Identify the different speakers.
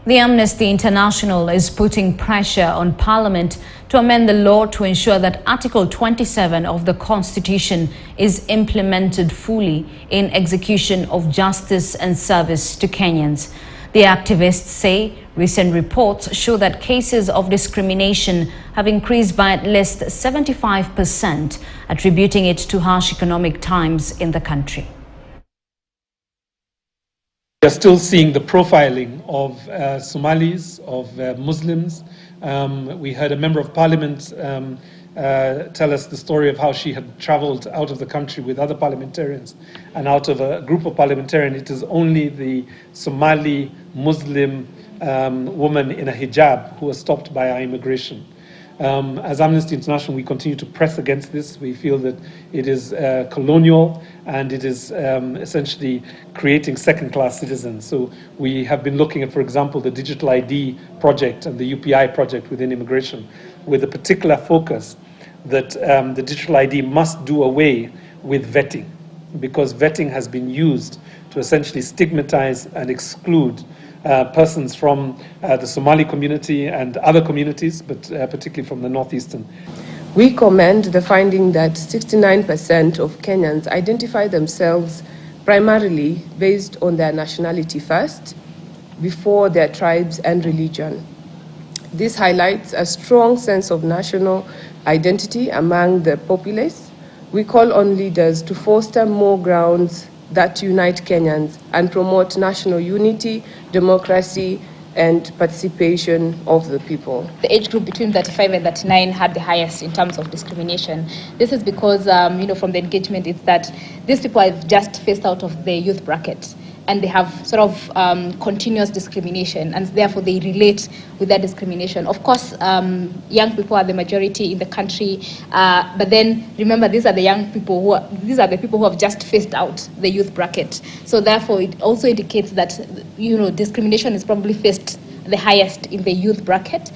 Speaker 1: The Amnesty International is putting pressure on Parliament to amend the law to ensure that Article 27 of the Constitution is implemented fully in execution of justice and service to Kenyans. The activists say recent reports show that cases of discrimination have increased by at least 75%, attributing it to harsh economic times in the country.
Speaker 2: We are still seeing the profiling of Somalis, of Muslims. We heard a member of parliament tell us the story of how she had traveled out of the country with other parliamentarians, and out of a group of parliamentarians, it is only the Somali Muslim woman in a hijab who was stopped by our immigration. As Amnesty International, we continue to press against this. We feel that it is colonial and it is essentially creating second-class citizens. So we have been looking at, for example, the digital ID project and the UPI project within immigration, with a particular focus that the digital ID must do away with vetting, because vetting has been used to essentially stigmatize and exclude persons from the Somali community and other communities, but particularly from the northeastern.
Speaker 3: We commend the finding that 69% of Kenyans identify themselves primarily based on their nationality first, before their tribes and religion. This highlights a strong sense of national identity among the populace. We call on leaders to foster more grounds that unite Kenyans and promote national unity, democracy, and participation of the people.
Speaker 4: The age group between 35 and 39 had the highest in terms of discrimination. This is because, from the engagement, it's that these people have just phased out of the youth bracket, and they have sort of continuous discrimination, and therefore they relate with that discrimination. Of course, young people are the majority in the country, but then remember, these are the young people these are the people who have just phased out the youth bracket. So therefore, it also indicates that discrimination is probably faced the highest in the youth bracket.